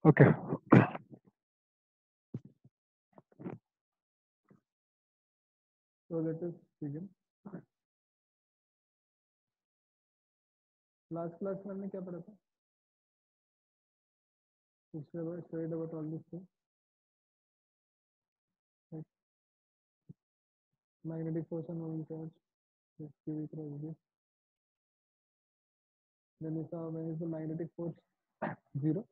Okay. So let us begin. Last class में हमने क्या पढ़ा था? Studied about all these things. Like magnetic force and moving charge. QV cross B. Then we saw when is the magnetic force zero.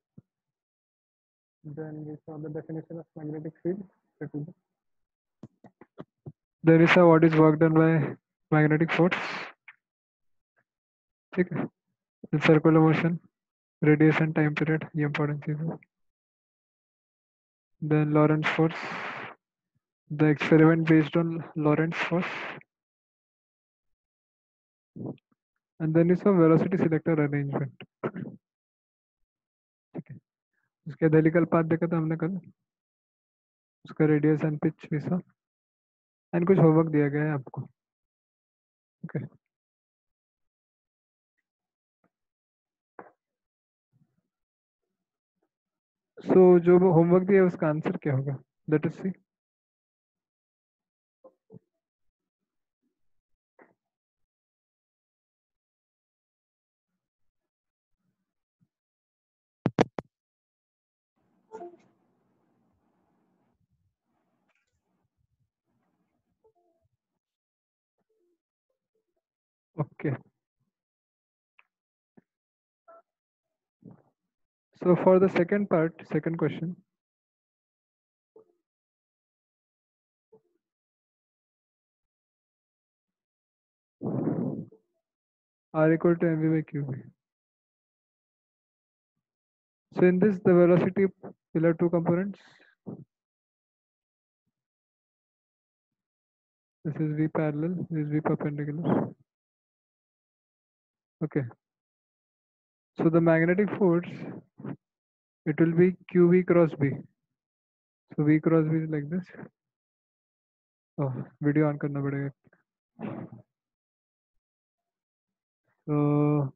Then we saw the definition of magnetic field. Then we saw what is work done by magnetic force. ठीक है. The circular motion, radius and time period. ये important चीज़ है. Then Lorentz force. The experiment based on Lorentz force. And then is a velocity selector arrangement. ठीक है. उसके helical path देखा था हमने कल. उसका रेडियस एंड पिच भी सा. एंड कुछ होमवर्क दिया गया है आपको. ओके. सो जो होमवर्क दिया है उसका आंसर क्या होगा? Let us see. Okay. So for the second part, second question. R equal to mv by qv. So in this, the velocity will have two components. This is v parallel, this is v perpendicular. Okay. So the magnetic force, it will be qv cross b. So v cross b is like this. Oh, video on करना पड़ेगा. So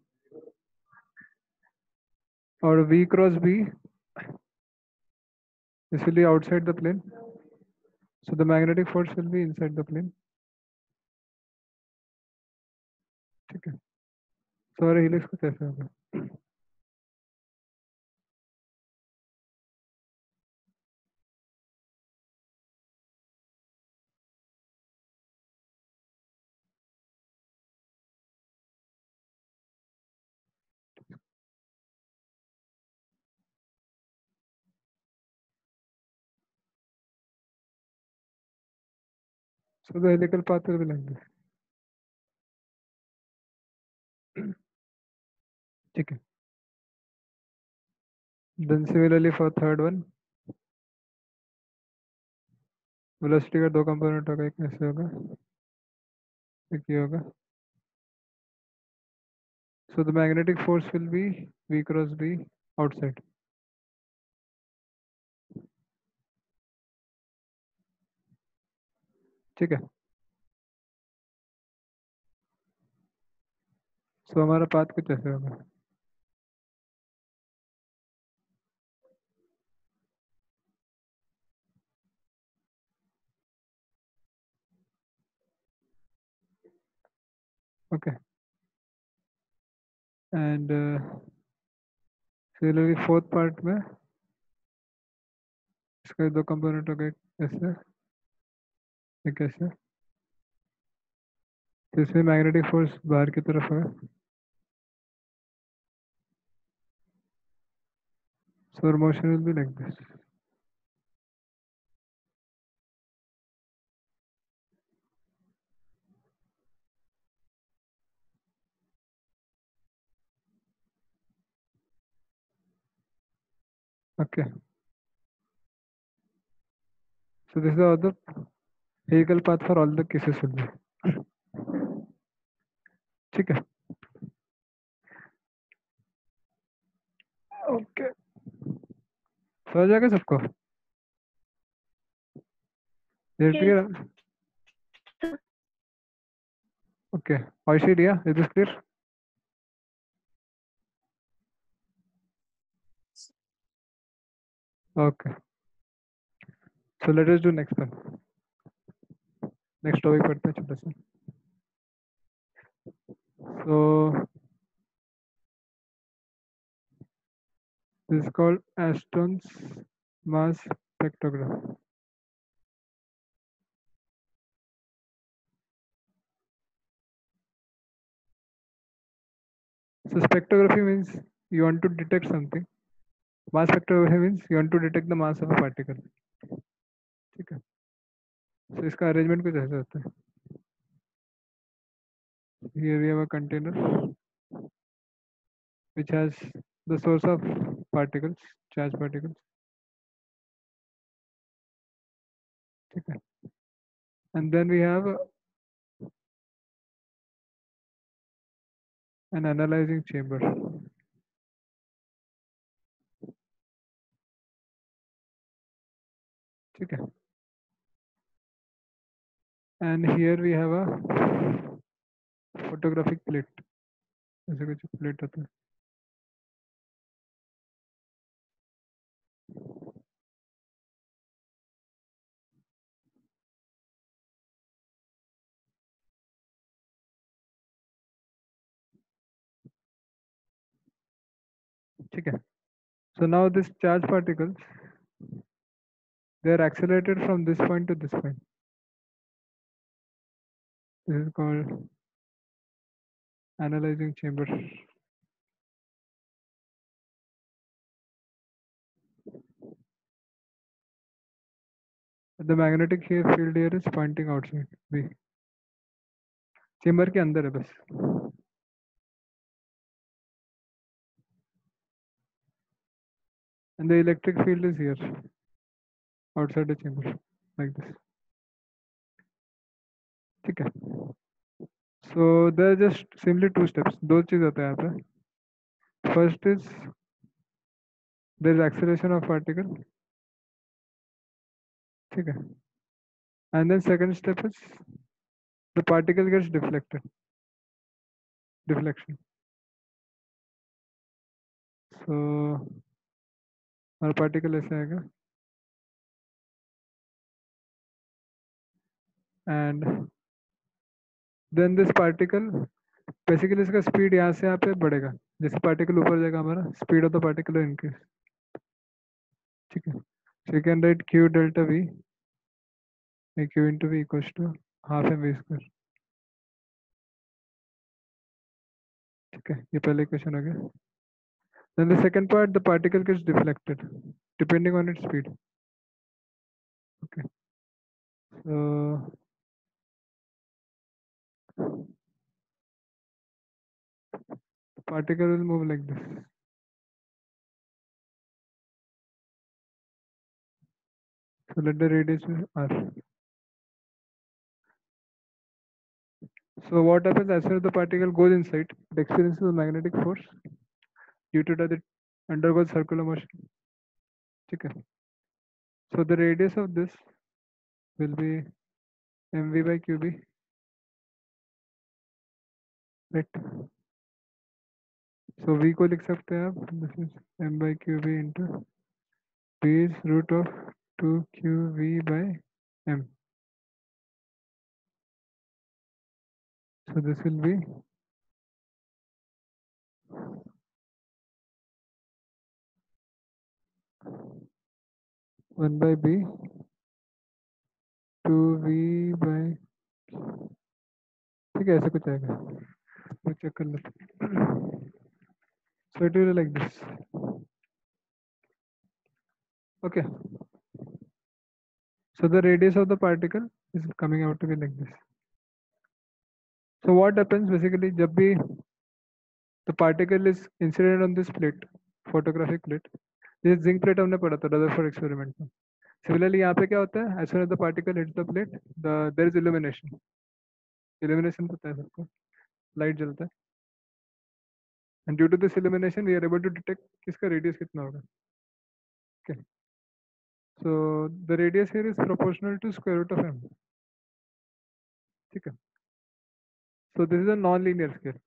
or v cross b, this will be outside the plane. So the magnetic force will be inside the plane. ठीक है. So हमारे helix को कैसे होगा? So the helical path will be like this. ठीक है. Then similarly for third one, velocity का दो component होगा. एक ऐसे होगा, एक ये होगा. So the magnetic force will be v cross b outside. ठीक है. So हमारा path कुछ ऐसे होगा. Okay. And similarly fourth part में इसका दो component होगा. एक ऐसे, एक ऐसे. तो इसमें magnetic force बाहर की तरफ होगा. So our motion will be like this. Okay. So this is all the helical path for all the cases will be. ठीक है. Okay. समझ आ गया सबको? Is it clear? Okay. Oishi, yeah, is this clear? Okay, so let us do next one. Next topic पढ़ते हैं छोटा सा. So this is called Aston's mass spectrograph. So spectrography means you want to detect something. Mass spectrography means you want to detect the mass of a particle. ठीक है. So इसका arrangement कुछ ऐसा होता है. Here we have a container which has the source of particles, charged particles. ठीक है. And then we have an analyzing chamber. ठीक है. And here we have a photographic plate. ऐसे कुछ plate होता है. ठीक है. So now this charged particles, they are accelerated from this point to this point. This is called analyzing chamber. The magnetic field here is pointing outside. B. Chamber के अंदर है बस. And the electric field is here outside the chamber like this. ठीक है. So there are just simply two steps. दो चीज होता है यहाँ पे. First is there is acceleration of particle. ठीक है. And then second step is the particle gets deflected. Deflection. So our particle ऐसे आएगा. And then this particle basically इसका स्पीड यहाँ से यहाँ पे बढ़ेगा. जैसे पार्टिकल ऊपर जाएगा हमारा speed of the particle increase. ठीक है. So you can write q delta v, q into v equals to half m v square. ठीक है. ये पहले क्वेश्चन हो गया. Then the second part, the particle gets deflected depending on its speed. Okay. So the particle will move like this. So let the radius be r. So what happens as soon as the particle goes inside, it experiences a magnetic force due to that it undergoes circular motion. Okay. So the radius of this will be mv by qb. Right. So v को लिख सकते हैं आप. This is m by qb into b is root of 2qv by m. So this will be 1 by b 2v by. ठीक है. ऐसे कुछ आएगा. मैं चेक कर लेते हैं. So it will be like this. Okay. So the radius of the particle is coming out to be like this. So what happens basically जब भी the particle is incident on this plate, photographic plate. This zinc plate हमने पढ़ा था Rutherford experiment में. Similarly यहाँ पे क्या होता है? As soon as the particle hits the plate, there is illumination. Illumination पता है सबको. Light जलता है. And due to this illumination, we are able to detect किसका radius कितना होगा. Okay. So the radius here is proportional to square root of m. ठीक है. So this is a non-linear scale.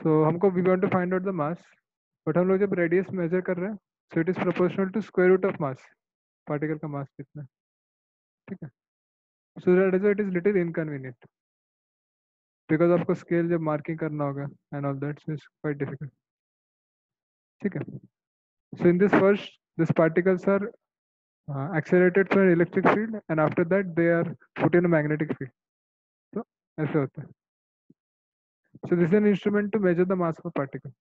So हमको we want to find out the mass, but हम लोग जब radius measure कर रहे हैं so it is proportional to square root of mass, particle का मास कितना है, ठीक है। So that is it is little inconvenient because आपको स्केल जब मार्किंग करना होगा and all that is quite difficult, ठीक है। So in this first this particles are accelerated through an electric field and after that they are put in a magnetic field, तो ऐसे होता है। So this is an instrument to measure the mass of a particle,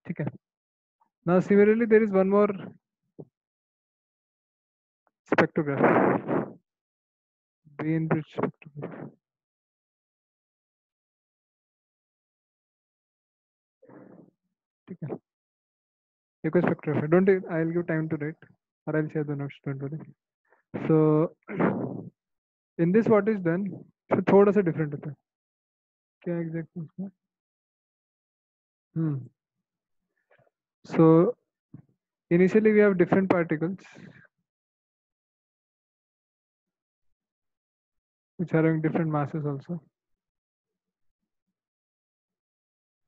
ठीक है। Now similarly there is one more spectrograph, Bainbridge spectrograph, ठीक है। एक spectrograph है, don't I'll give time to write or I'll share the notes, don't worry. So in this what is done, so थोड़ा सा different होता है, क्या exactly उसमें, so initially we have different particles which are having different masses also.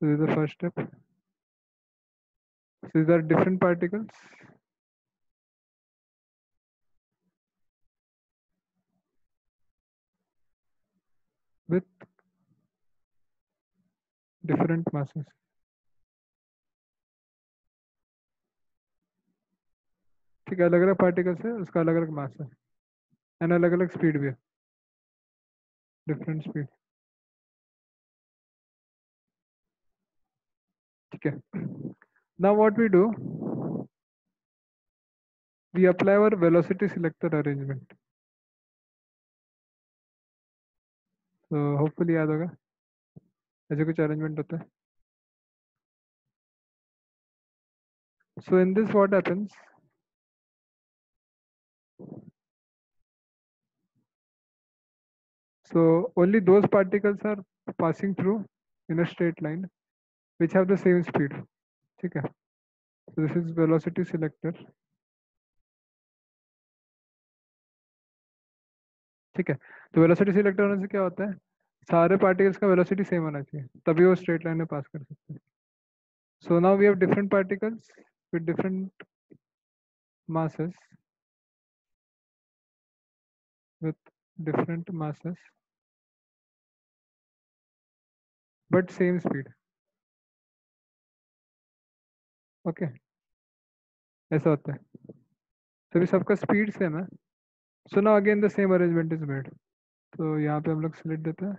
So this is the first step. So these are different particles with different masses. ठीक है, अलग अलग पार्टिकल्स है, उसका अलग अलग मास है एंड अलग अलग स्पीड भी है, डिफरेंट स्पीड, ठीक है। Now what we do, we apply our velocity selector arrangement, तो होपफुली याद होगा ऐसे कुछ अरेंजमेंट होता है। So in this what happens, so only those particles are passing through in a straight line which have the same speed, ठीक है। So this is velocity selector, ठीक है। तो वेलोसिटी सिलेक्टर होने से क्या होता है, सारे पार्टिकल्स का वेलोसिटी सेम होना चाहिए तभी वो स्ट्रेट लाइन में पास कर सकते हैं। So now we have different particles with different masses, with different masses but same speed, okay ऐसा होता है। तभी सबका स्पीड सेम है। So now again the same arrangement is made, तो यहाँ पे हम लोग सिलेक्ट देते हैं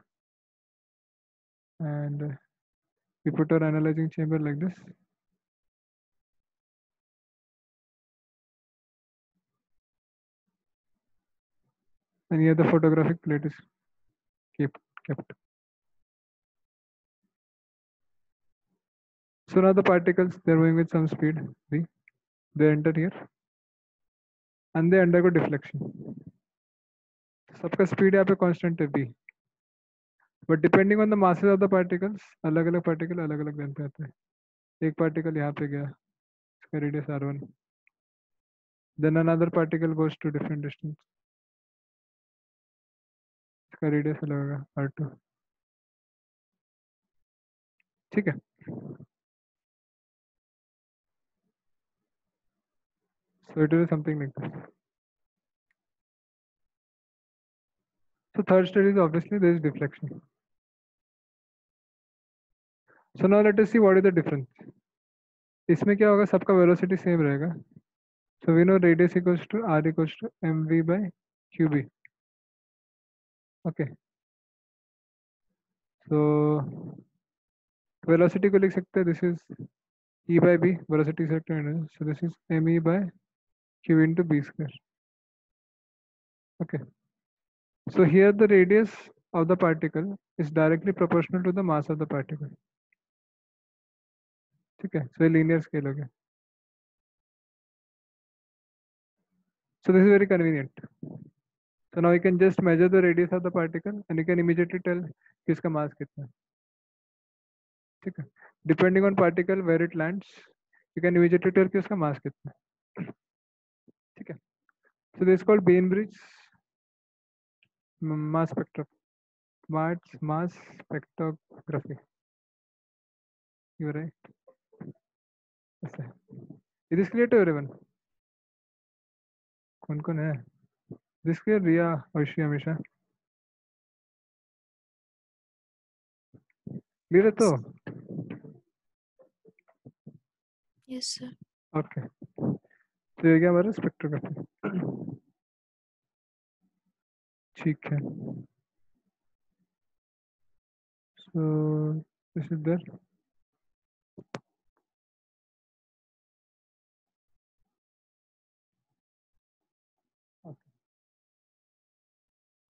and we put our analysing chamber like this, and here the photographic plate is kept. So now the particles, they're moving with some speed v, they enter here and they undergo deflection, सबका speed यहाँ पे constant है v, but depending on the masses of the particles अलग अलग particle अलग अलग length पे आते हैं। एक पार्टिकल यहाँ पे गया, इसका radius r1, then another particle goes to different distance, इसका रेडियस अलग होगा r2, ठीक है। So it is something like this. So third stage is obviously there is deflection. So now let us see what is the difference. इसमें क्या होगा, सबका velocity same रहेगा। So we know radius equals to r equals to mv by qb, okay। So velocity को लिख सकते हैं, this is e by b, velocity is energy, so this is me by q into b square, okay। So here the radius of the particle is directly proportional to the mass of the particle, ठीक है। So linear scale हो गया। So this is very convenient. So now you can just measure the radius of the particle and you can immediately tell कि इसका mass कितना है, ठीक है। Depending on particle where it lands, you can immediately tell कि उसका mass कितना है, ठीक है। So this is called Bainbridge mass spectrography, mass spectrography, you right. ऐसे it is clear to everyone? कौन कौन है? This clear? रिया, आयुषी, हमेशा क्लियर है तो? Yes sir. ओके, तो ये क्या हमारा स्पेक्ट्रोग्राफी। ठीक है, so this is there.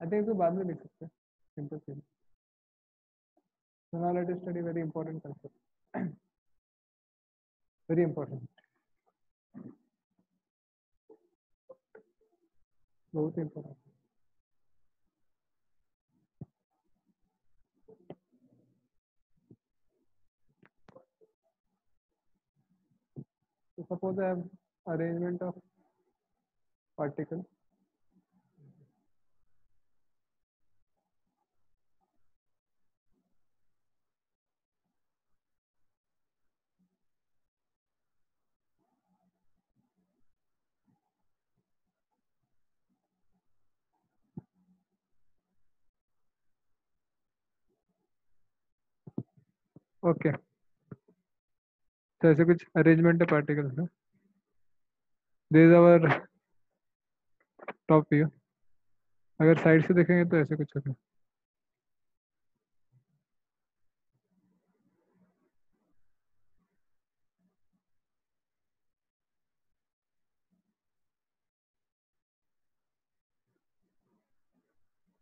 I think इसको बाद में लिख सकते हैं, सिंपल सी। now let us study very important concept, very important, बहुत important. So suppose I have arrangement of particles. Okay, तो ऐसे कुछ अरेंजमेंट है पार्टिकल्स में। This is our top view. अगर साइड से देखेंगे तो ऐसे कुछ होगा।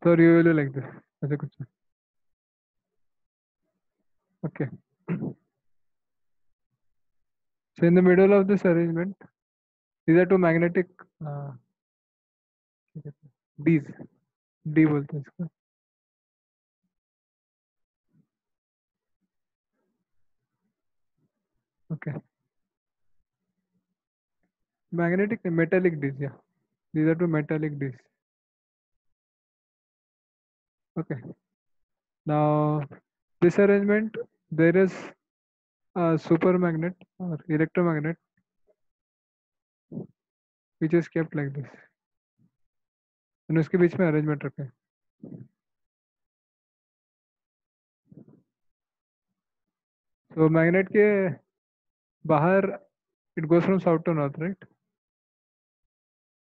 तो यू विल लाइक दिस, ऐसे कुछ। Okay, so in the middle of this arrangement these are two magnetic D's, D बोलते हैं इसको। Okay, magnetic metallic D's, yeah, these are two metallic D's. Okay, now this arrangement, there is a supermagnet or electromagnet which is kept like this, and उसके बीच में arrangement रखे हैं। तो magnet के बाहर it goes from south to north, right,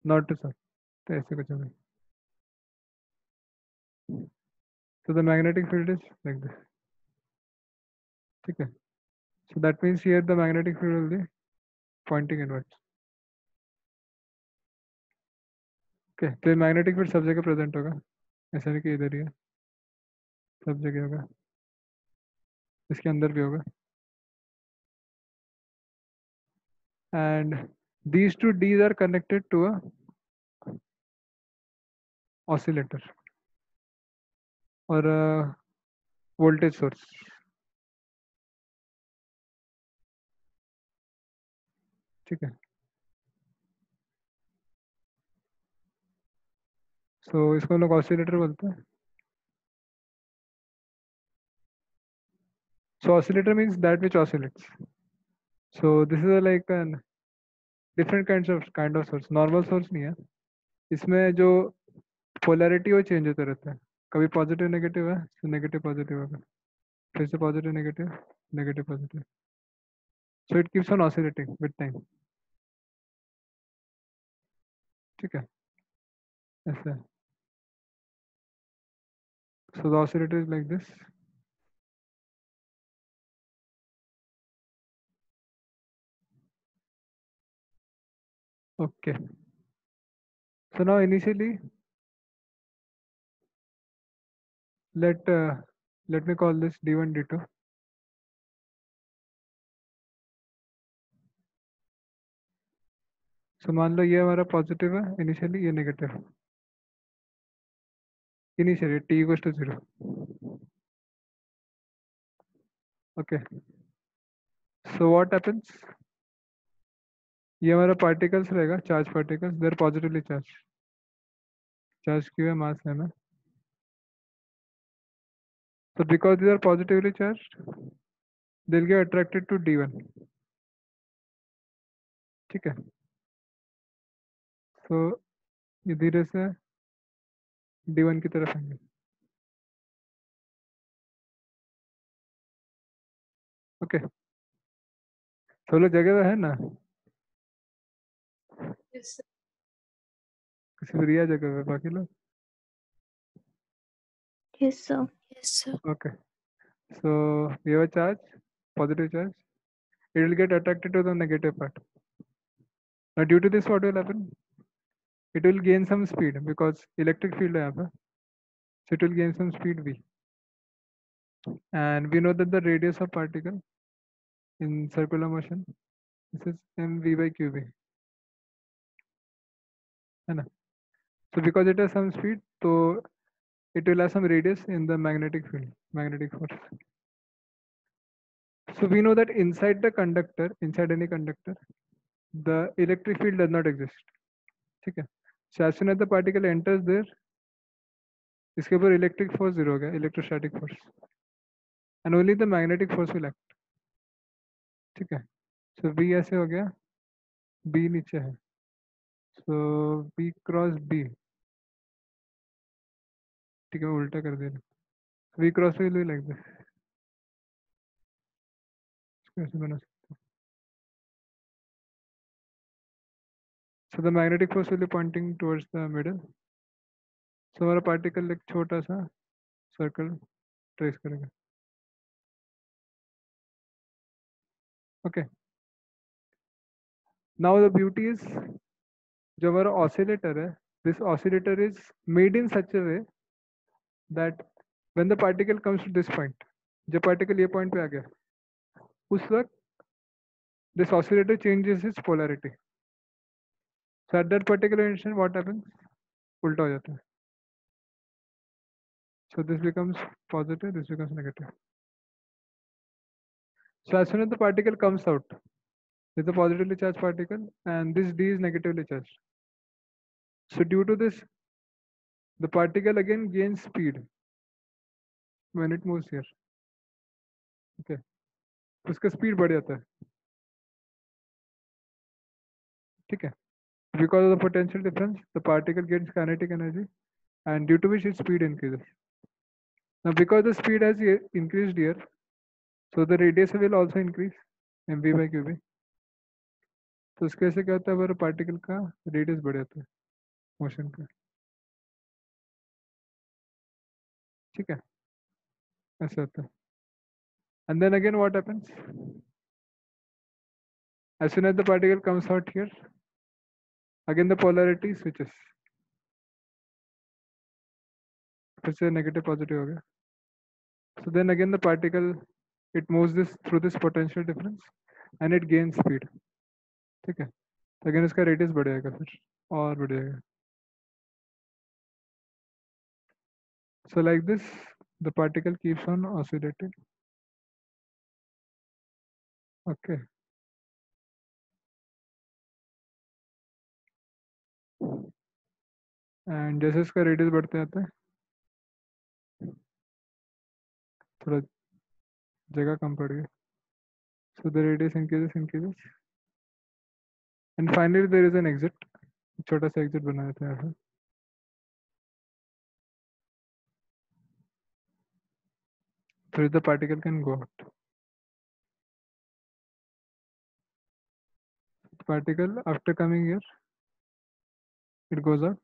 north to south, तो ऐसे कुछ होगा। तो the magnetic field is like this, ठीक है। So that means here the magnetic field will be pointing inwards. Okay, तो मैग्नेटिक फील्ड सब जगह प्रेजेंट होगा, ऐसा नहीं कि इधर ही है, सब जगह होगा, इसके अंदर भी होगा। And these two D's are connected to a oscillator or a voltage source, ठीक है। सो इसको हम लोग ऑसिलेटर बोलते हैं। So oscillator means that which oscillates. So this is like an different kind of source, normal source नहीं है। इसमें जो पोलैरिटी वो चेंज होते रहता है, कभी पॉजिटिव नेगेटिव है तो नेगेटिव पॉजिटिव होगा, फिर से positive negative, negative positive, so it keeps on oscillating with time, ठीक है, ऐसा है। So the oscillator is like this. Okay, so now initially let me call this d1 d2. So मान लो ये हमारा पॉजिटिव है इनिशियली, ये negative initially, t equals to 0। Okay, so what happens, ये हमारा पार्टिकल्स रहेगा, चार्ज पार्टिकल्स, देर positively charge, charge क्यों है, मास है ना। So because these are positively charged, they'll get attracted to D1. ठीक है, तो ये धीरे से D1 की तरफ आएंगे. ओके, सब लोग जगह पे है ना? Yes, sir. किसी भी रिया जगह पे, बाकी लोग? Yes, sir. Yes, sir. Okay, so we have a charge, positive charge. It will get attracted to the negative part. Now due to this, what will happen? It will gain some speed because electric field है यहाँ पे. So it will gain some speed v. And we know that the radius of particle in circular motion, this is mv by qb. है ना? So because it has some speed, so it will have some radius in the magnetic field, magnetic force. So we know that inside the conductor, inside any conductor, the electric field does not exist. ठीक है? So as soon as the particle enters there, इसके ऊपर electric force zero हो गया, electrostatic force, and only the magnetic force will act. ठीक है? So B ऐसे हो गया, B नीचे है, so B cross B. ठीक है, उल्टा कर दे रहा. V cross B will be like this. इसको ऐसे बना सकते हैं. So the magnetic force will be pointing towards the middle. So हमारा particle एक छोटा सा circle trace करेगा. Okay. Now the beauty is, जो हमारा oscillator है, this oscillator is made in such a way that when the particle comes to this point, जब particle ये point पे आ गया, उस वक्त this oscillator changes its polarity. So at that particular instant, what happens? उल्टा हो जाता है. So this becomes positive, this becomes negative. So as soon as the particle comes out, this is a positively charged particle, and this D is negatively charged. So due to this, the particle again gains speed when it moves here. Okay, उसका speed बढ़ जाता है. ठीक है? Because of the potential difference, the particle gets kinetic energy, and due to which its speed increases. Now because the speed has increased here, so the radius will also increase, mv by qb. तो इसके से क्या होता है, अगर particle का radius बढ़ जाता है मोशन का. ठीक है, ऐसा होता है. And then again what happens? As soon as the particle comes out here, again the polarity switches. फिर से negative positive हो गया. So then again the particle, it moves this through this potential difference and it gains speed. ठीक है? तो again इसका radius बढ़ जाएगा, फिर और बढ़ जाएगा. So like this, the particle keeps on oscillating. Okay. And जैसे इसका radius बढ़ते जाता है, थोड़ा जगह कम पड़ गई. So the radius increases, and finally there is an exit. छोटा सा exit बना देते हैं यहाँ पे. So the particle can go out. The particle after coming here, it goes out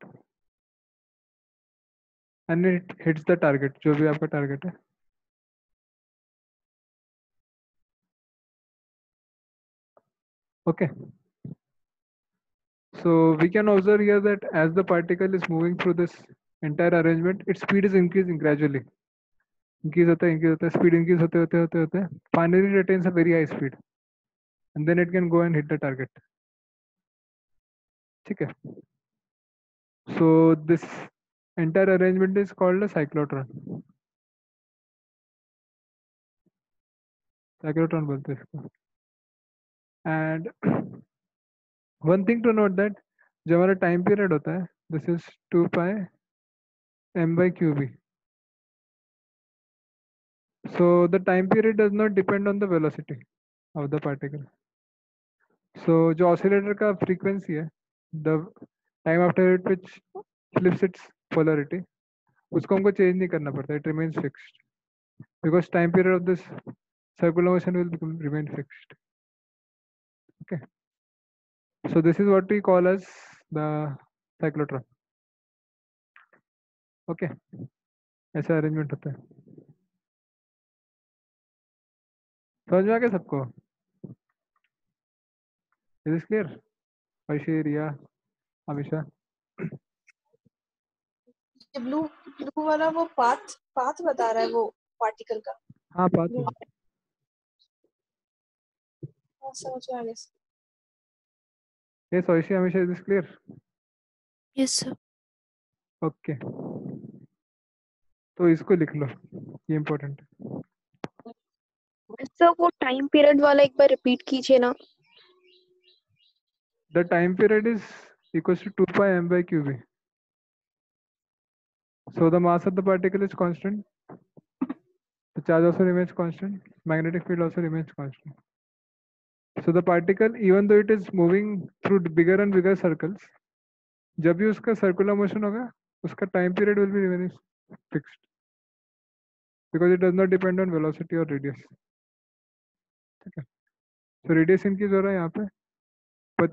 and it hits the target, जो भी आपका target है. Okay. So we can observe here that as the particle is moving through this entire arrangement, its speed is increasing gradually. Increase होता है, speed increase होते. Finally it attains a very high speed, and then it can go and hit the target. ठीक है? So this entire arrangement is called a cyclotron. Cyclotron बोलते हैं इसको. And one thing to note that जब हमारा time period होता है, this is 2 pi m by qb. So the time period does not depend on the velocity of the particle. So जो oscillator का frequency है, the time after it which flips its polarity, उसको हमको change नहीं करना पड़ता, it remains fixed because time period of this circular motion will remain fixed. Okay, so this is what we call as the cyclotron. Okay, ऐसा arrangement होता है. समझ में आ गया सबको? Is this clear? Aishi, Riya, Amisha. ये blue वाला वो पाथ बता रहा है वो पार्टिकल का। हाँ पाथ है. हाँ, समझ में आ गया। Yes, Aishi, Amisha, is this clear? Yes sir. Okay. तो इसको लिख लो, ये इम्पोर्टेंट है. सर वो टाइम पीरियड वाला एक बार रिपीट कीजिए ना. The time period is equals to 2 pi m by qb. So the mass of the particle is constant. The charge also remains constant. Magnetic field also remains constant. So the particle, even though it is moving through bigger and bigger circles, जब भी उसका circular motion होगा, उसका time period will be remaining fixed because it does not depend on velocity or radius. ठीक है? So radius increase हो रहा है यहाँ पे, but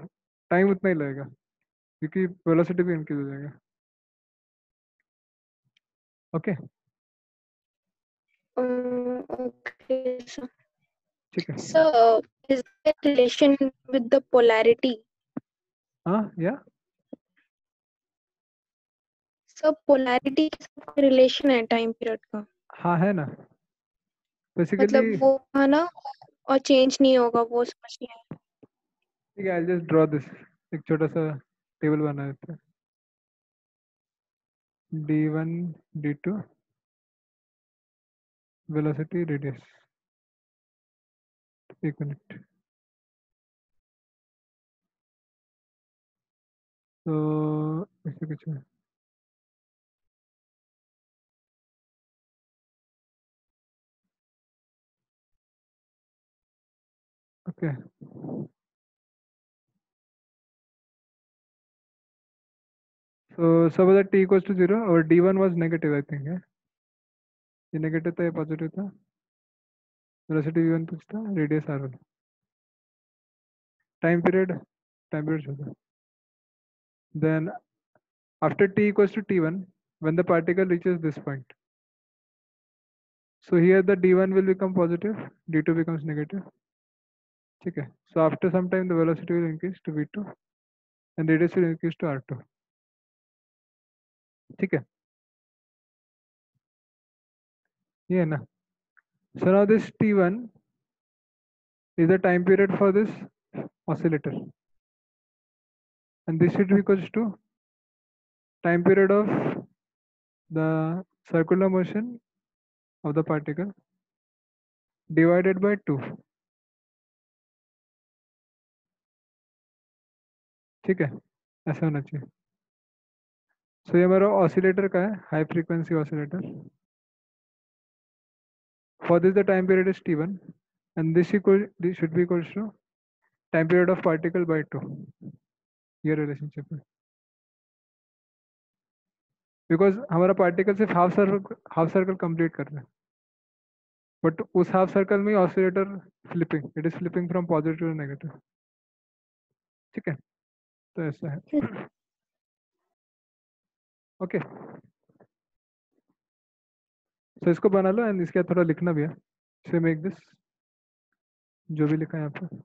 time उतना ही लगेगा क्योंकि velocity भी increase हो जाएगा. Okay? Okay, sir. ठीक है. So is there relation with the polarity? हाँ, yeah. सर पोलैरिटी के साथ कोई रिलेशन है टाइम पीरियड का? हाँ है ना. Basically, मतलब वो है ना और चेंज नहीं होगा, वो समझ नहीं आया. ठीक है, I'll just draw this. एक छोटा सा टेबल बना देते हैं. d1 d2 velocity radius. एक मिनट. तो ऐसे कुछ है. Okay. So suppose that t equals to 0 और d1 was negative I think है. ये नेगेटिव था, ये पॉजिटिव था. वेलोसिटी v1 कुछ था, रेडियस r1. टाइम पीरियड होता. Then after t equals to t1, when the particle reaches this point, so here the d1 will become positive, d2 becomes negative. ठीक है. So after some time the velocity will increase to v2 and radius will increase to r2. ठीक है. ये है ना. So now this t1 is the time period for this oscillator, and this should be equals to time period of the circular motion of the particle divided by 2. ठीक है, ऐसा होना चाहिए. So ये हमारा ऑसिलेटर का है, high frequency oscillator. For this the time period is t1 and this should be equals to time period of particle by 2. ये रिलेशनशिप है. बिकॉज हमारा पार्टिकल सिर्फ हाफ सर्कल कंप्लीट कर रहा है, बट उस हाफ सर्कल में oscillator flipping, it is flipping from positive to negative. ठीक है, तो ऐसा है. ओके, सो इसको बना लो एंड इसके थोड़ा लिखना भी है. सो मेक दिस जो भी लिखा है यहाँ पे.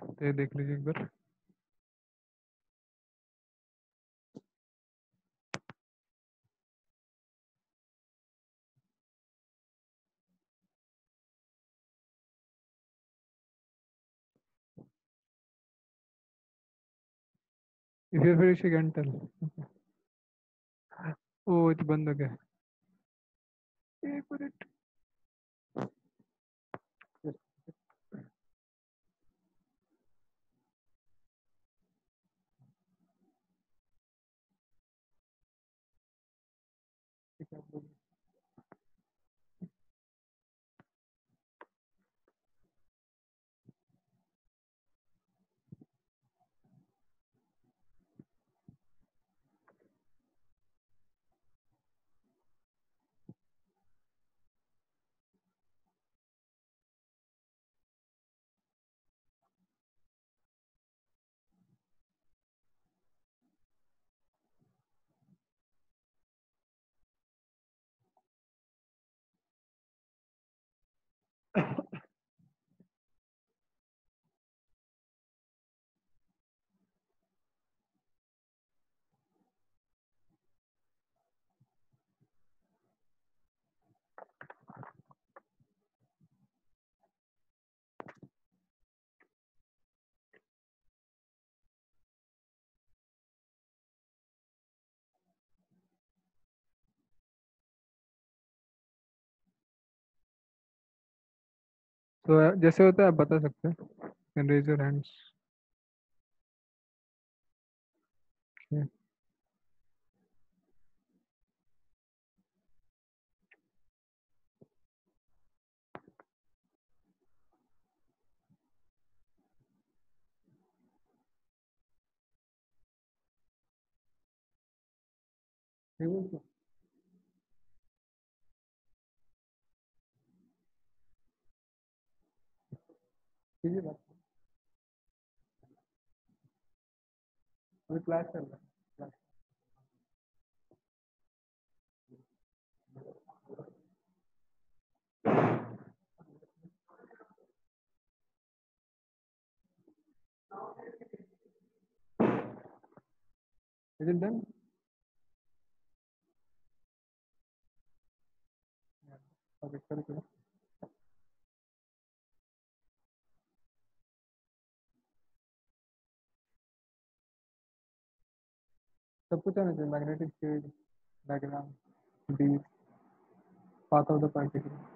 तो ये देख लीजिए एक बार। If you finish, you can tell. ओ ये तो बंद हो गया। एक मिनट। तो जैसे होता है आप बता सकते हैं। Can raise your hands. कीजिए बात। अभी क्लास चल रहा है। Is it done? Okay, करो। सब कुछ आना चाहिए। Magnetic field, diagram, D, path of the particle.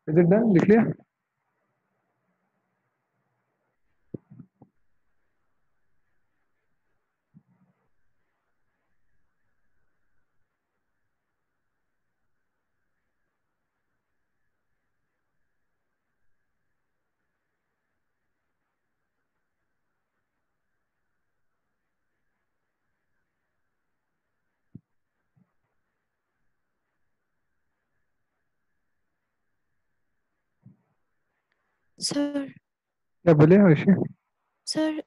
Is it done? लिख लिया? Sir, क्या बोले वैसे? sir,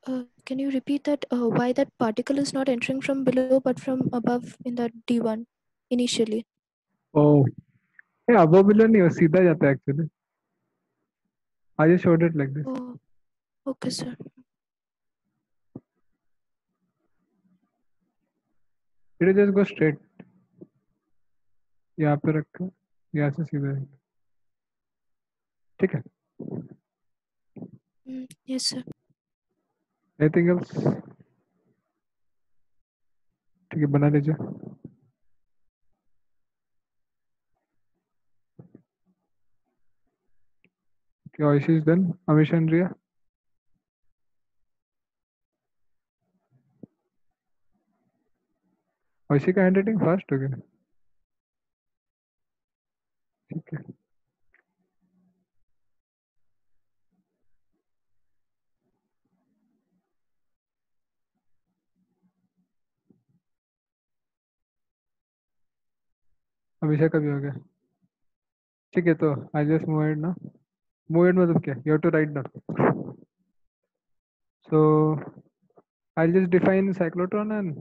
can you repeat that why that particle is not entering from below but from above in that D1 initially? ओह, ये अब below नहीं हो, सीधा जाता है actually. I just showed it like this. Oh, okay, sir. It will just go straight. यहाँ पे रखो, यहाँ से सीधा है। ठीक है। Yes, sir. Anything else? ठीक है, बना लीजिए। क्या Oishi is done? Amish and Riya? Oishi का हैंडराइटिंग फास्ट हो गया। अभिषेक का भी हो गया। ठीक है, तो आई जस्ट मूव इट ना। मूव इट मतलब क्या? You have to write down. So I just define cyclotron and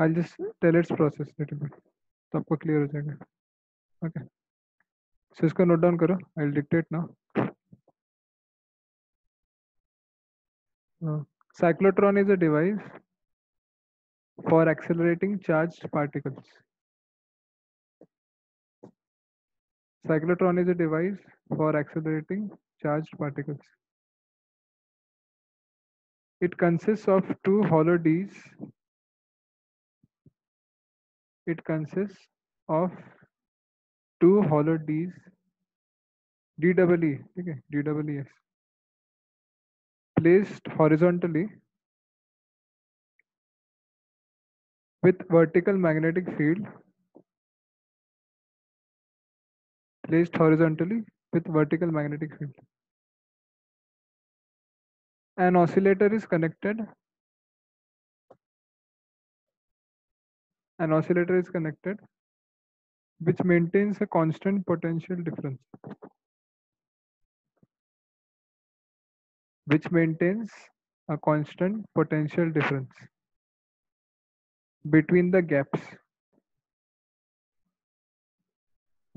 I just tell its process little bit, तो आपको क्लियर हो जाएगा। ओके, सो इसको नोट डाउन करो, I will dictate now. Cyclotron is a device for accelerating charged particles. Cyclotron is a device for accelerating charged particles. It consists of two hollow Ds. It consists of two hollow Ds. DEE, okay, DEES, placed horizontally with vertical magnetic field. Placed horizontally with vertical magnetic field. An oscillator is connected. An oscillator is connected which maintains a constant potential difference. Which maintains a constant potential difference between the gaps.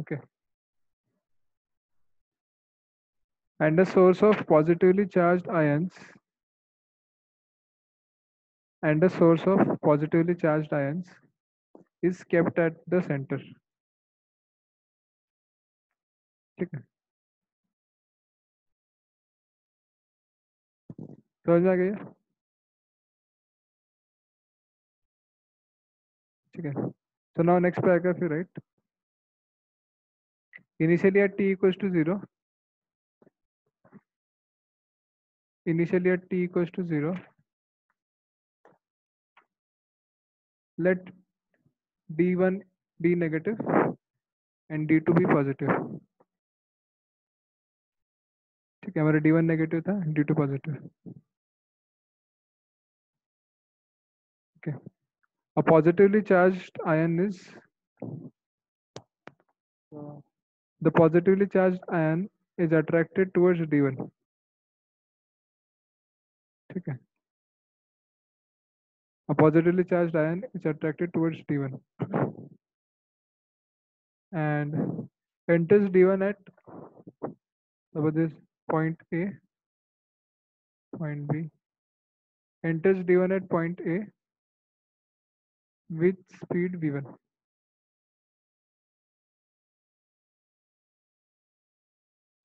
Okay. And a source of positively charged ions. And a source of positively charged ions is kept at the center. ठीक है, समझ में आ गया? ठीक है, so now next paragraph you write. Initially at t equals to 0. Initially at t equals to 0. Let d1 be negative and d2 be positive. ठीक है, हमारा d1 नेगेटिव था, d2 positive. Okay. A positively charged ion is the positively charged ion is attracted towards d1. ठीक है, a positively charged ion is attracted towards d1 and enters d1 at about this point A, point B, enters d1 at point A with speed v1.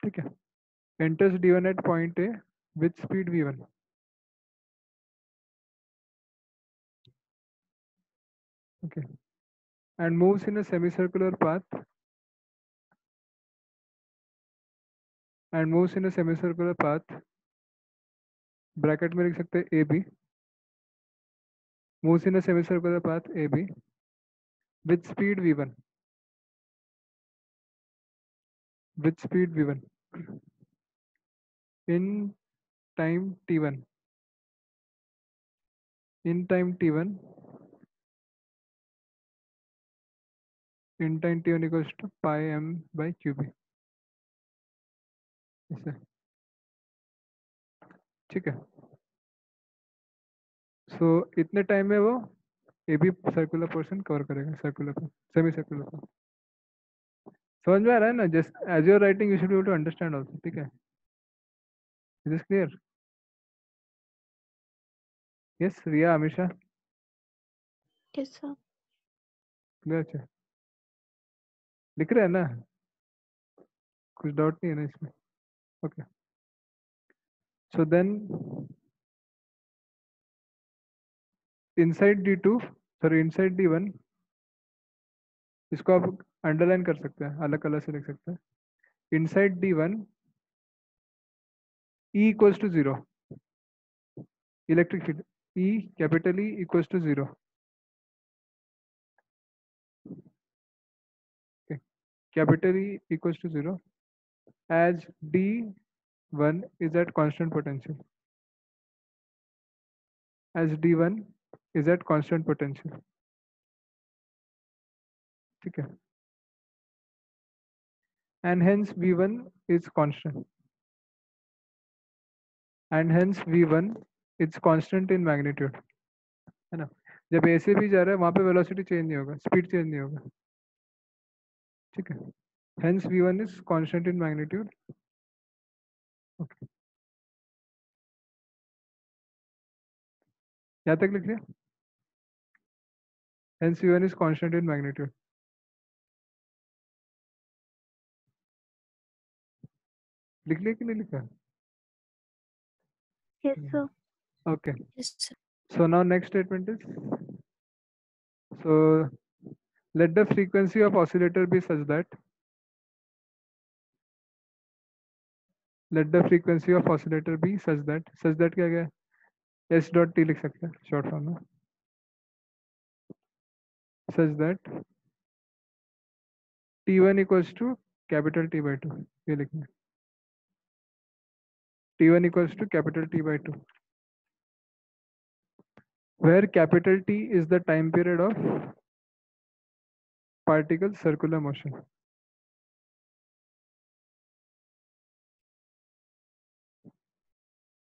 ठीक है, enters d1 at point A with speed v1. Okay, and moves in a semicircular path. And moves in a semicircular path. Bracket में लिख सकते हैं AB. Moves in a semicircular path AB with speed v1. With speed v1 in time t1. In time t1. In time t1 equals to pi m by qb. ऐसे, ठीक है. सो इतने time में वो A B circular portion cover करेगा, circular semi circular को. समझ में आ रहा है ना? Just as your writing you should be able to understand also. ठीक है, is this clear? Yes Riya, हमेशा Yes, sir. क्लियर? अच्छा, लिख रहे हैं ना? कुछ डाउट नहीं है ना इसमें? Okay, so then inside D2, sorry inside D1, इसको आप अंडरलाइन कर सकते हैं, अलग कलर से लिख सकते हैं. Inside D1 E equals to 0. Electric field E, capital E equals to 0. Okay. Capital E equals to 0 as D1 is at constant potential. As D1 is at constant potential. ठीक है, and hence v1 is constant, and hence v1 is constant in magnitude, है ना। जब ए से B जा रहा है वहां पे वेलोसिटी चेंज नहीं होगा, स्पीड चेंज नहीं होगा, ठीक है। hence v1 is constant in magnitude, okay। यहाँ तक लिख लिया, hence v1 is constant in magnitude। लिख लिया कि नहीं लिखा? Yes, sir. Okay, Yes, sir. so now next statement is, so let the frequency of oscillator be such that, let the frequency of oscillator be such that क्या गया, s dot t लिख सकते हैं शॉर्ट फॉर्म में, such that t1 equals to capital T by 2, ये लिखना है, t1 equals to capital T by 2, where capital T is the time period of particle circular motion।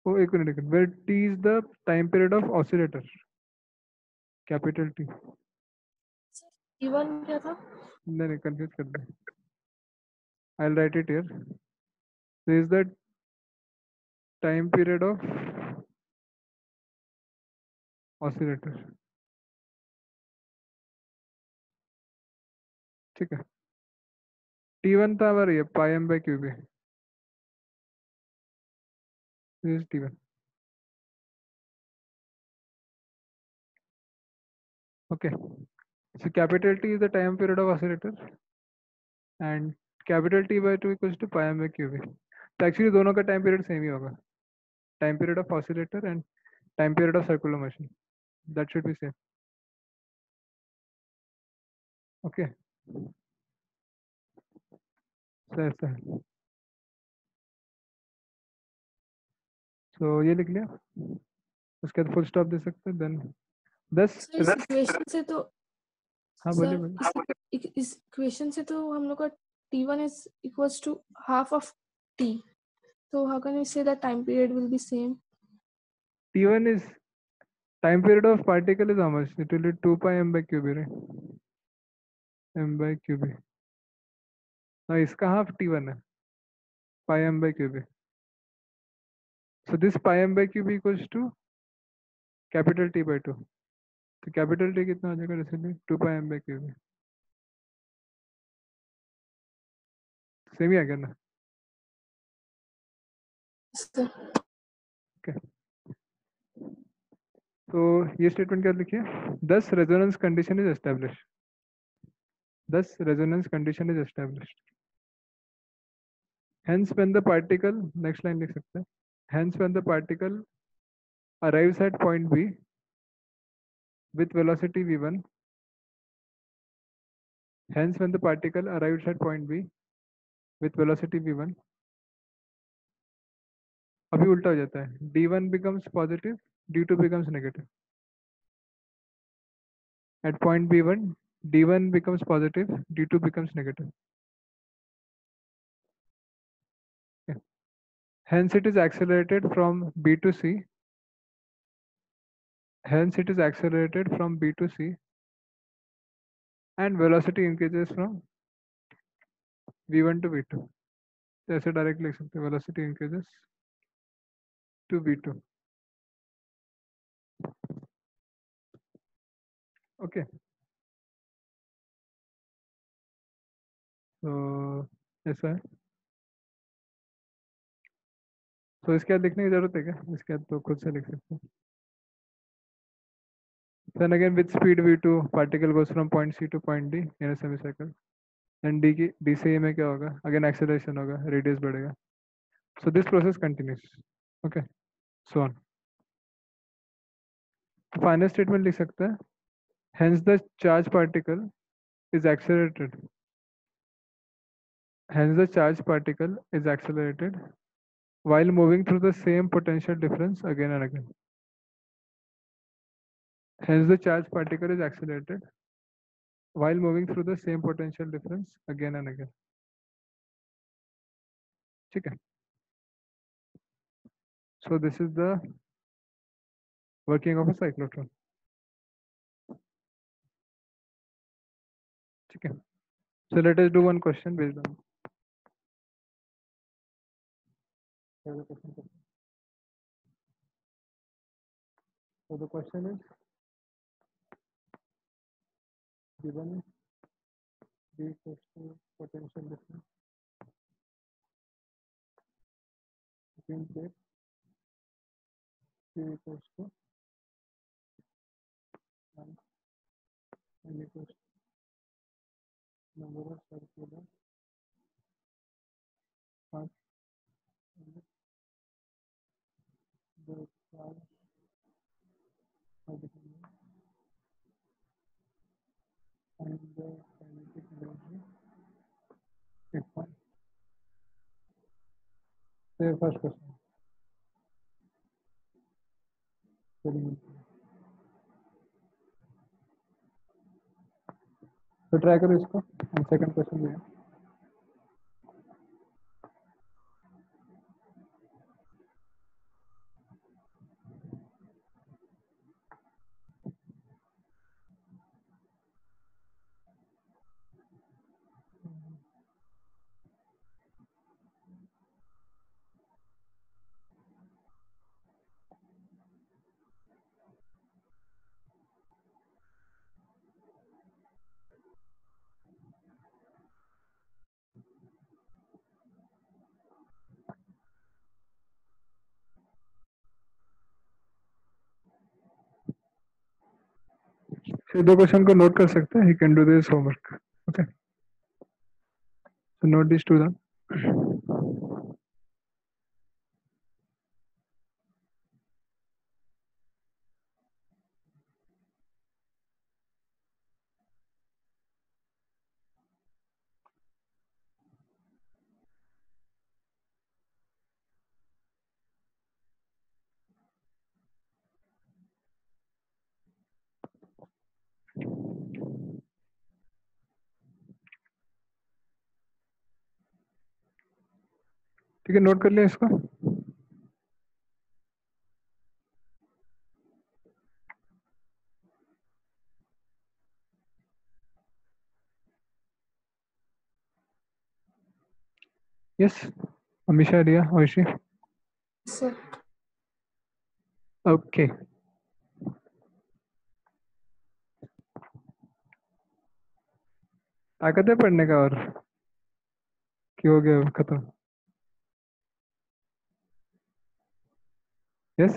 Oh, एक minute, where t is the time period of oscillator, capital T। T1 क्या था? नहीं confuse कर दे, I'll write it here। This is the time period of oscillator, ठीक है। T1 था हमारा ये pi m by q b, this is T1, okay। So capital T is the time period of oscillator and capital T by 2 equals to pi m by q b। तो actually दोनों का time period same ही होगा, time period of oscillator and time period of circular motion, that should be same, okay. So ऐसा है, तो ये लिख लिया, उसके बाद फुल स्टॉप दे सकते हैं, देन 10। सर इस इक्वेशन से तो हाँ सर बोलिए बोलिए। इस इक्वेशन से तो हम लोग का T1 is equals to half of T, so how can we say that time period will be same? T1 is time period of particle is how much? It will be 2 pi m by q b, right? m by q b, now इसका half T1 है, pi m by q b, so this pi m by q b equals to capital T by 2, तो capital T कितना हो जाएगा, जैसे 2 pi m by q b, same ही आ गया ना, सर ओके। तो ये स्टेटमेंट क्या लिखिए, thus resonance condition is established, thus resonance condition is established, hence when the particle, next line लिख सकते हैं, hence when the particle arrives at point B with velocity v1, hence when the particle arrives at point B with velocity v1, अभी उल्टा हो जाता है, d1 becomes positive, d2 becomes negative, at point b1 d1 becomes positive, d2 becomes negative, okay. Hence it is accelerated from B to C, hence it is accelerated from B to C, and velocity increases from v1 to v2, तो ऐसे direct लिख सकते हैं, velocity increases to v2, okay। तो ऐसा है, तो इसके बाद लिखने की जरूरत है क्या, इसके बाद तो खुद से लिख सकते हैं। Then again with speed v2 particle goes from point C to point D in a semicircle, and D से E में क्या होगा, again acceleration होगा, radius बढ़ेगा, so this process continues, okay, so on। तो फाइनल स्टेटमेंट लिख सकते हैं, hence the charge particle is accelerated, hence the charge particle is accelerated while moving through the same potential difference again and again, hence the charge particle is accelerated while moving through the same potential difference again and again, ठीक है. So this is the working of a cyclotron. ठीक है. So let us do one question based on. So the question is given B equals to potential difference between plate Q equals to 1 and equals to number of circular paths in the charge particle and the kinetic energy if one. So first question. तो try करो इसको. Second question में फिर दो question को note कर सकते हैं. He can do this homework. Okay. So note this to the. ठीक है. नोट कर लिया इसको. Yes. Amisha, Riya, Oishi. Sir. Okay. ताकत है पढ़ने का और कि हो गया खत्म. यस.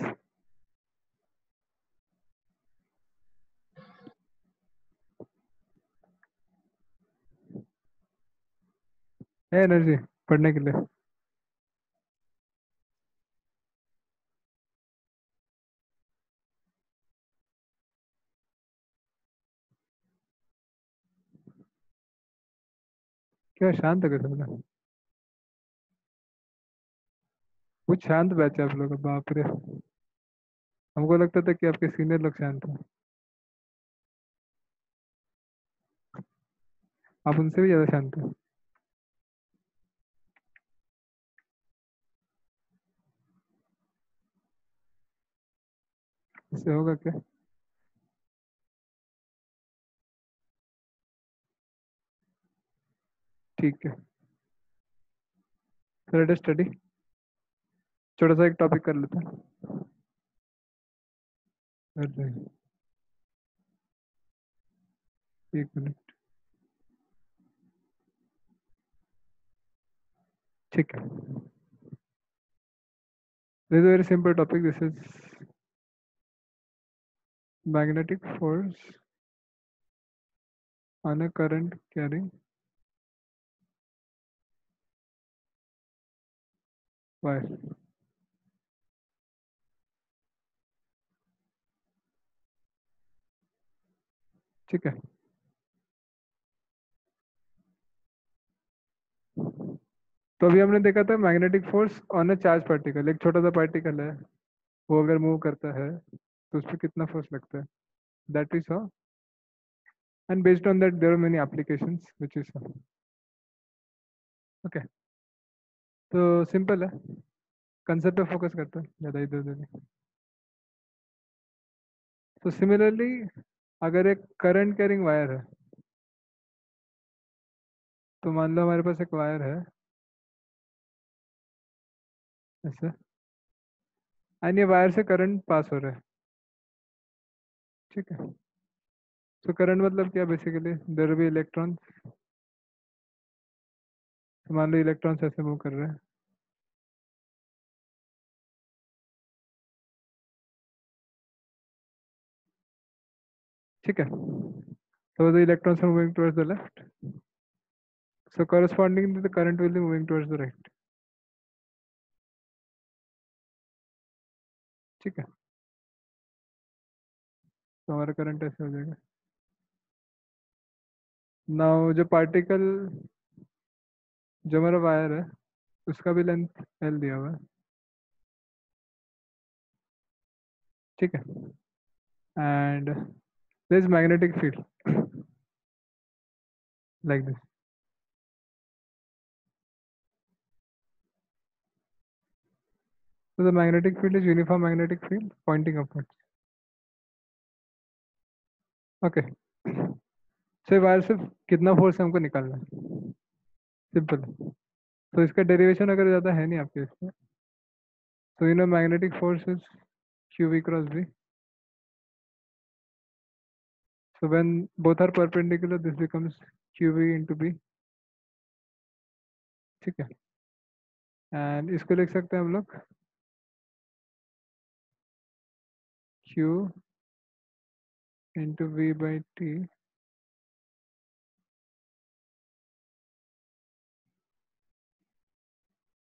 है एनर्जी पढ़ने के लिए. क्या शांत है कैसे ना. कुछ शांत बैच है आप लोग. बाप रे. हमको लगता था कि आपके सीनियर लोग शांत हैं. आप उनसे भी ज्यादा शांत हैं. इससे होगा क्या. ठीक है. Let us study. छोटा सा एक टॉपिक कर लेते हैं. अरे, एक मिनट. ठीक है. This is very simple topic. This is magnetic force on a current carrying wire. ठीक है. तो अभी हमने देखा था magnetic force on a charge particle. एक छोटा सा पार्टिकल है, वो अगर मूव करता है तो उस पर कितना फोर्स लगता है. That is how. And based on that there are many applications which is okay. तो सिंपल है, कंसेप्ट पे फोकस करते हैं ज़्यादा इधर उधर नहीं। तो सिमिलरली अगर एक करंट कैरिंग वायर है, तो मान लो हमारे पास एक वायर है ऐसे, एंड ये वायर से करंट पास हो रहा है, ठीक है। तो करंट मतलब क्या, बेसिकली देयर बी इलेक्ट्रॉन, मान लो इलेक्ट्रॉन्स ऐसे मूव कर रहे हैं, ठीक है। So the electrons are moving towards the left. So correspondingly, the current will be moving towards the right. ठीक है, तो हमारा करंट ऐसे हो जाएगा। नाउ जो पार्टिकल, जो हमारा वायर है, उसका भी लेंथ एल दिया हुआ है, ठीक है। And there is magnetic field like this. So the magnetic field is uniform magnetic field pointing upwards. Okay. So wire से कितना फोर्स हमको निकालना है, सिंपल। तो इसका डेरिवेशन अगर ज़्यादा है नहीं आपके इसमें, तो you know magnetic force is q v cross B. So when both are perpendicular, this becomes QV into B, ठीक है। एंड इसको लिख सकते हैं हम लोग Q into V by T,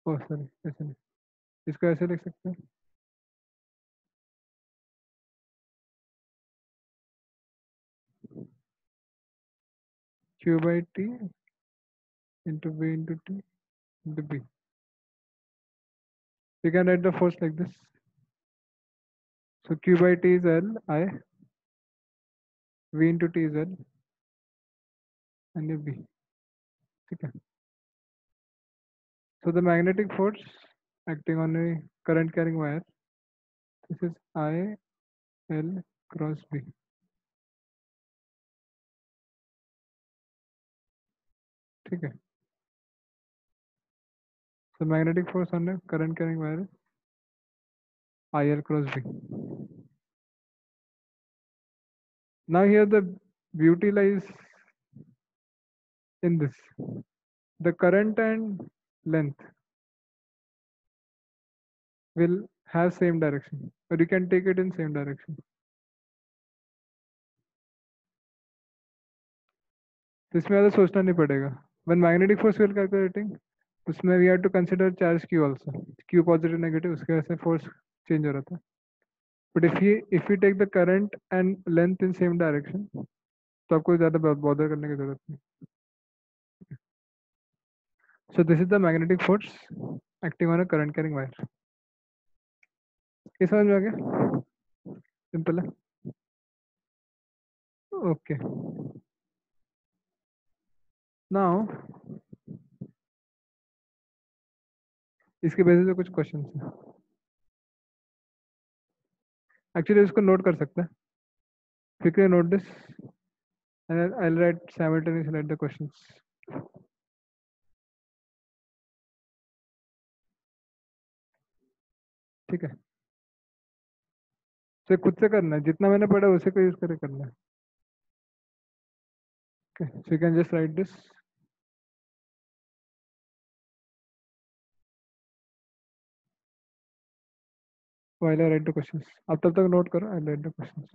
oh sorry ऐसे नहीं, इसको ऐसे लिख सकते हैं Q by T into V into T into B. You can write the force like this. So Q by T is L I, V into T is L, and ये B, ठीक है। So the magnetic force acting on a current carrying wire, this is I L cross B, ठीक है। So magnetic force on a current carrying wire is IL cross B. Now here the beauty lies in this. The current and length will have same direction, or you can take it in same direction. तो इसमें ज़्यादा सोचना नहीं पड़ेगा। When magnetic force we are calculating, उसमें we have to consider charge Q also. Q positive negative, उसके वजह से force change हो रहा था। But if we take the current and length in same direction, तो आपको ज़्यादा bother करने की जरूरत नहीं। So this is the magnetic force acting on a current carrying wire. ये समझ में आ गया? सिंपल है। ओके, नाउ इसके बेसिस पे कुछ क्वेश्चन हैं। एक्चुअली इसको नोट कर सकते हैं, quickly note this and I'll write simultaneously write the questions. ठीक है, तो खुद से करना है, जितना मैंने पढ़ा उसे को यूज करके करना है। Okay, so you can just write this. While I write the questions, आप तब तक नोट करो, I'll write the questions.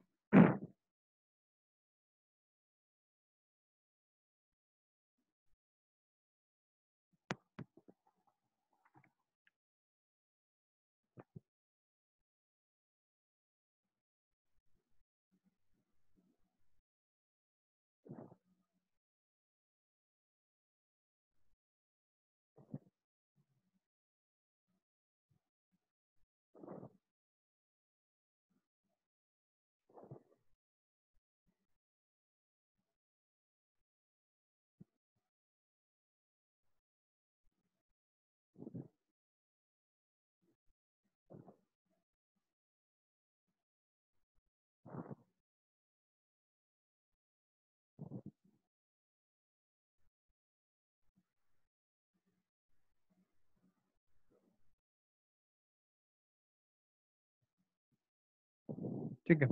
ठीक है.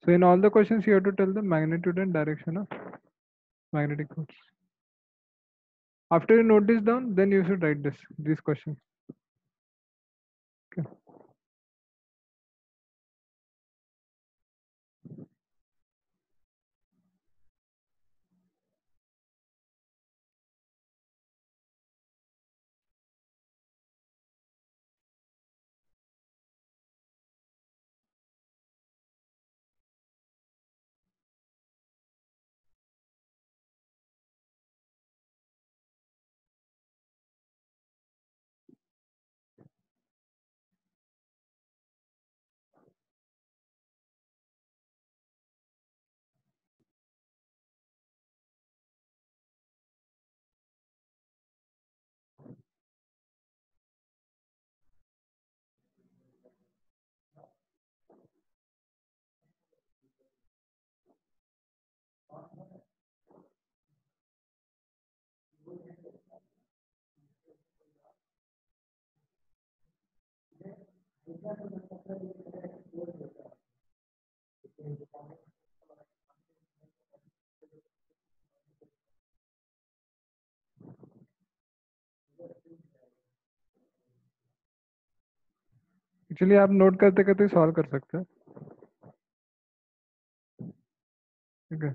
So in all the questions you have to tell the magnitude and direction of magnetic force. After you note this down, then you should write these questions. Okay. Actually आप note करते करते solve कर सकते हैं. ठीक है.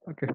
Okay.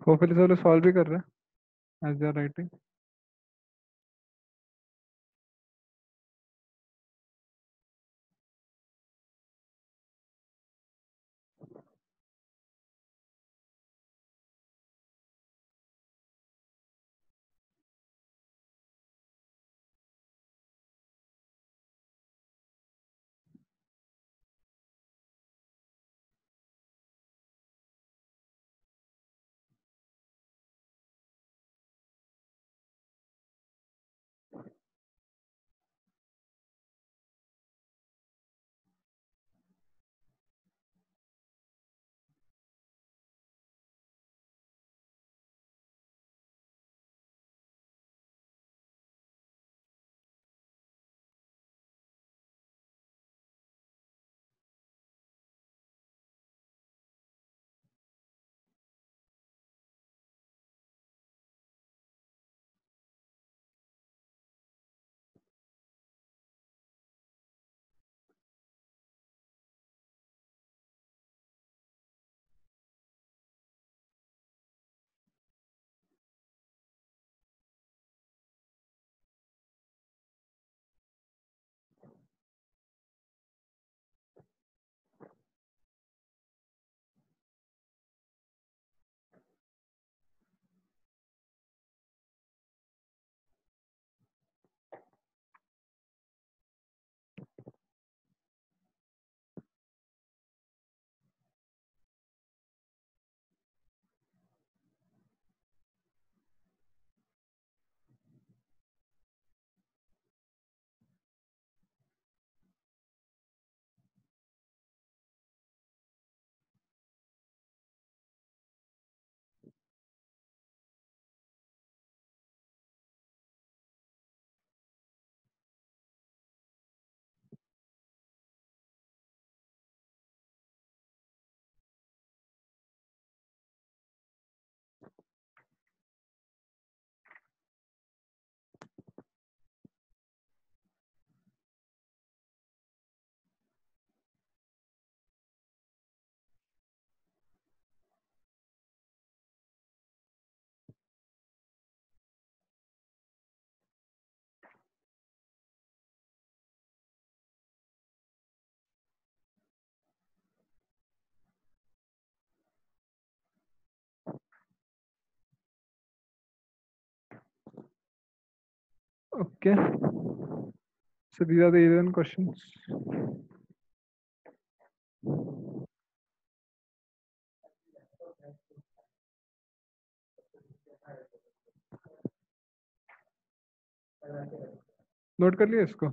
Hopefully सब लोग सॉल्व भी कर रहे हैं as they are writing. Okay. So these are the 11 questions. नोट कर लिया इसको?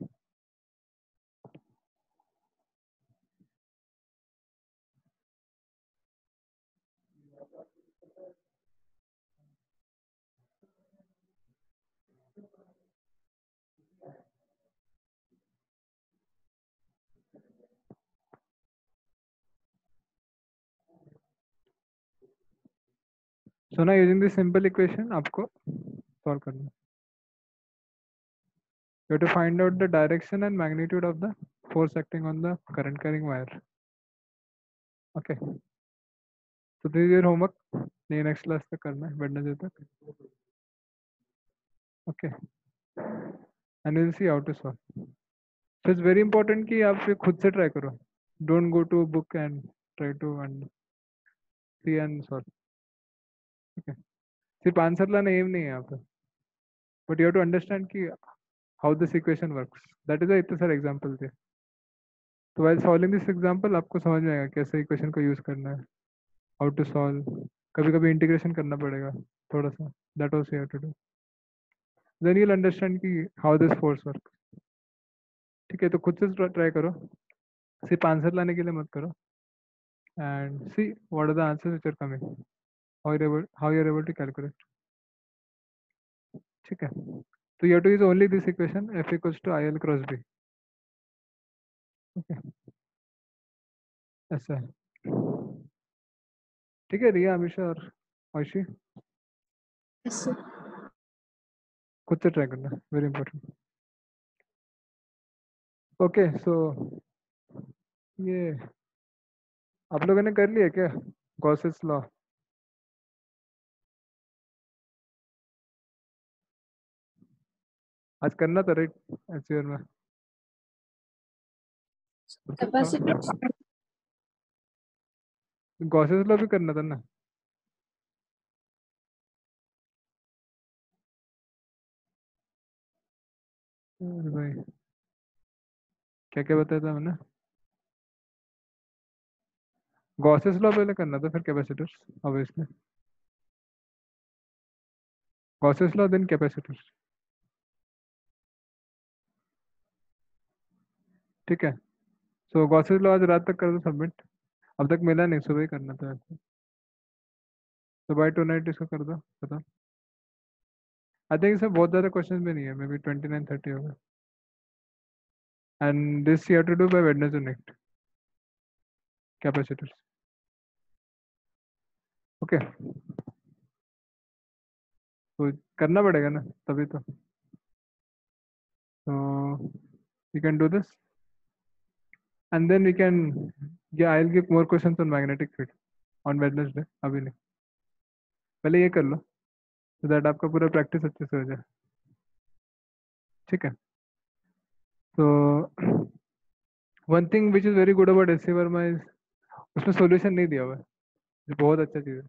So now using this simple equation आपको solve करना है. You have to find out the direction and magnitude of the force acting on the current carrying wire. Okay. So this is your homework. ये next class तक करना है, Wednesday तक. Okay. And we'll see how to solve. So it's very important कि आप ये खुद से try करो. Don't go to a book and try to and see and solve. Okay. सिर्फ आंसर लाना एम नहीं है यहाँ पे. But you have to understand कि how this equation works. That is why इतने सारे example थे. तो while solving this example आपको समझ में आएगा कैसे equation को use करना है, how to solve. कभी कभी integration करना पड़ेगा थोड़ा सा. That also you have to do. Then you'll understand कि how this force works. ठीक है, तो खुद से try करो. सिर्फ आंसर लाने के लिए मत करो. And see what are the answers which are coming. How you're able to calculate. ठीक है. So you have to use only this equation F equals to IL cross B. Okay. ऐसा है. ठीक है रिया, अमीशा और आयशी Yes, sir. खुद से try करना, वेरी इंपॉर्टेंट. ओके सो ये आप लोगों ने कर लिया क्या गॉसेस लॉ? आज करना था राइट एचसीआर में? Capacitors. गॉसेस लॉ भी करना था ना? अरे भाई क्या क्या बताया था मैंने? गॉसेस लॉ पहले करना था, फिर capacitors obviously. Gauss's law then capacitors. ठीक है. सो गॉसेस लॉ आज रात तक कर दो सबमिट. अब तक मिला नहीं, सुबह ही करना था ऐसे. तो बाय टू नाइट इसको कर दो पता. आई थिंक इसमें बहुत ज़्यादा क्वेश्चन भी नहीं है, मे बी 29-30 होगा. And this you have to do by Wednesday night capacitors. Okay तो करना पड़ेगा ना तभी तो. You can do this and then we can I will give more questions on magnetic field on Wednesday. अभी नहीं, पहले ये कर लो सो दैट आपका पूरा प्रैक्टिस अच्छे से हो जाए. ठीक है. तो one thing which is very good about S C Verma is उसमें सॉल्यूशन नहीं दिया हुआ है, जो बहुत अच्छा चीज़ है.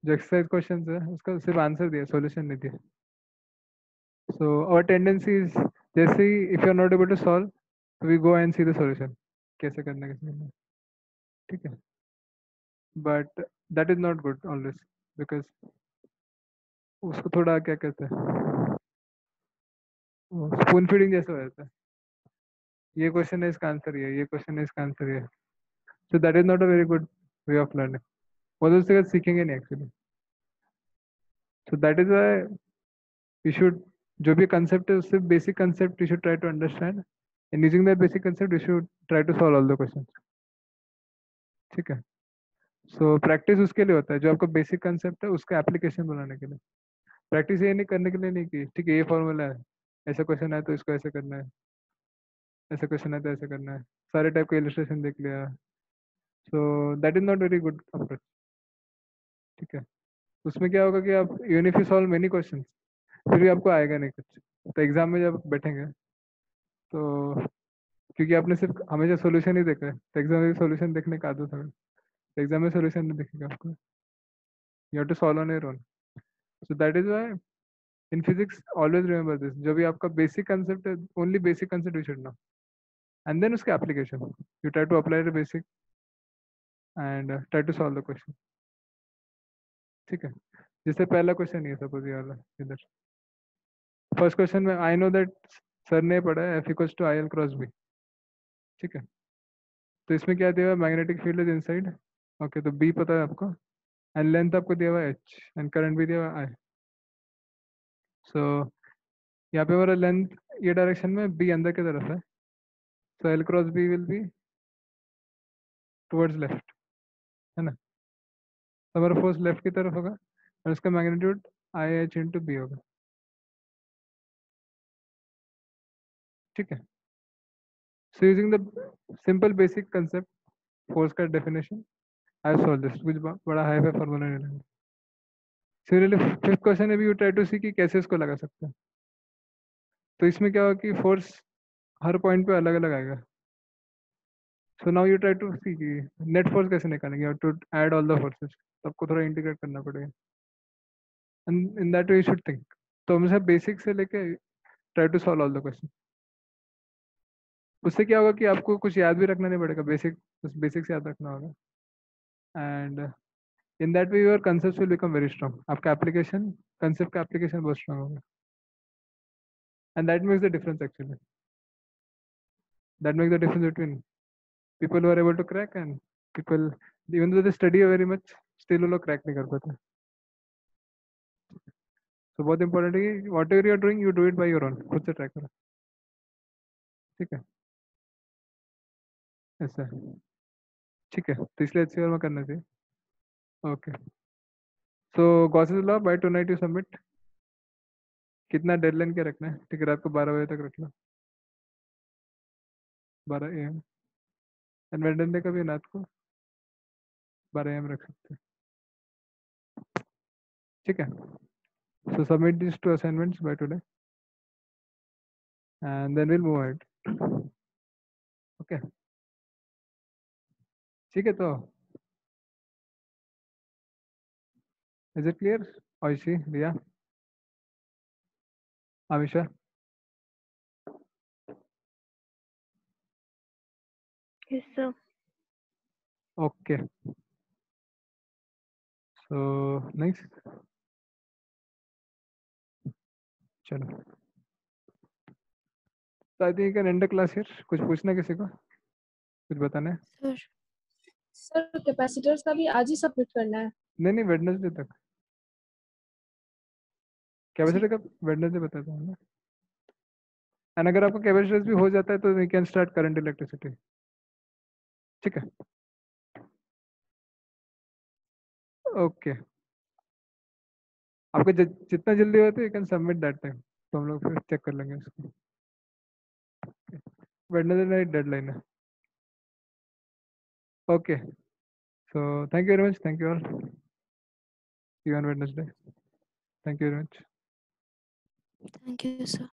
जो एक्सरसाइज क्वेश्चन है उसका सिर्फ आंसर दिया, सॉल्यूशन नहीं दिया. सो आवर टेंडेंसी इज जैसे ही if you are not able to solve we go and see the solution कैसे करना है कैसे करना है. ठीक है. But that is not good always because उसको थोड़ा क्या कहते हैं स्पून फीडिंग जैसा हो जाता है. ये क्वेश्चन है इसका आंसर ये, ये क्वेश्चन है इसका आंसर ये. So that is not a very good way of learning. वो तो उसके सीखेंगे नहीं actually. So that is why you should जो भी कंसेप्ट है उससे basic concept you should try to understand and using that basic concept you should try to solve all the questions. ठीक है. सो प्रैक्टिस उसके लिए होता है जो आपका बेसिक कंसेप्ट है उसका एप्लीकेशन बनाने के लिए. प्रैक्टिस ये नहीं करने के लिए नहीं कि ठीक है ये फॉर्मूला है, ऐसा क्वेश्चन है तो इसको ऐसे करना है, ऐसा क्वेश्चन है तो ऐसे करना है, सारे टाइप के इलस्ट्रेशन देख लिया. सो that is not very good approach. ठीक है. उसमें क्या होगा कि आप even if you solve many question फिर भी आपको आएगा नहीं कुछ. तो एग्जाम में जब बैठेंगे तो क्योंकि आपने सिर्फ हमेशा सॉल्यूशन ही देखा है तो एग्जाम में सॉल्यूशन देखने का आदत है. एग्जाम में सॉल्यूशन नहीं दिखेगा आपको. You have to solve on your own. So that is why In physics, always remember this. जब भी आपका basic concept है, only basic concept you should know, and then उसके application. You try to apply the basic and try to solve the question. ठीक है. जैसे पहला question ये सपोज ये वाला इधर. फर्स्ट क्वेश्चन में आई नो दैट सर ने पढ़ा है F equals to I L cross B. ठीक है. तो इसमें क्या दिया हुआ है, magnetic field is inside. Okay, तो बी पता है आपको, एंड लेंथ आपको दिया हुआ है h, एंड करंट भी दिया हुआ है I. सो यहाँ पे हमारा लेंथ ये डायरेक्शन में, बी अंदर की तरफ है, so L cross B will be towards left, है ना. तो हमारा फोर्स लेफ्ट की तरफ होगा और उसका magnitude I H into B होगा. ठीक है. So using the simple basic concept force का definition I have solve this. कुछ बड़ा हाई फाई फॉर्मूला नहीं लगा. सिमिलरली फिफ्थ क्वेश्चन में भी यू ट्राई टू सी कि कैसे इसको लगा सकते हैं. तो इसमें क्या होगा कि फोर्स हर पॉइंट पे अलग अलग आएगा. So now you try to see कि नेट फोर्स कैसे निकालेंगे, और to add all the forces. तो आपको थोड़ा इंटीग्रेट करना पड़ेगा, and in that way you should think. तो हमेशा बेसिक से लेके try to solve all the question. उससे क्या होगा कि आपको कुछ याद भी रखना नहीं पड़ेगा, बेसिक्स याद रखना होगा, and in that way your concept will become very strong. आपका एप्लीकेशन, कंसेप्ट का एप्लीकेशन बहुत स्ट्रॉन्ग होगा, and that makes the difference actually. That makes the difference between people who are able to crack and people, even though they study very much, still वो लोग crack नहीं कर पाते. So बहुत important है कि whatever you are doing, you do it by your own. खुद से try करो. ठीक है. ऐसा है. ठीक है. तो इसलिए अच्छी बार में करना चाहिए. Okay. So Gauss's law, by tonight you submit. कितना डेडलाइन क्या रखना है? ठीक है, रात को 12 बजे तक रख लो. 12 AM. एंड वेडनेसडे का भी रात को 12 AM रख सकते हैं. ठीक है. So submit these two assignments by today, and then we'll move ahead. Okay. ठीक है. तो is it clear? Aishi, Riya, Amisha? Yes, sir. Okay. So next. चलो. So I think you can end the class here. कुछ पूछना किसी को? कुछ बताना है? Sir, सर कैपेसिटर्स का भी आज ही सबमिट करना है. नहीं, वेडनेसडे तक. कैपेसिटर का वेडनेसडे बताता हूँ ना. एंड अगर आपको कैपेसिटर्स भी हो जाता है तो you can start current electricity. ठीक है. ओके. आपको जितना जल्दी होता है you can submit that time. तो हम लोग फिर चेक कर लेंगे इसको. वेडनेसडे नाइट डेडलाइन है. Okay. So thank you very much. Thank you all. See you on Wednesday. Thank you very much. thank you, sir.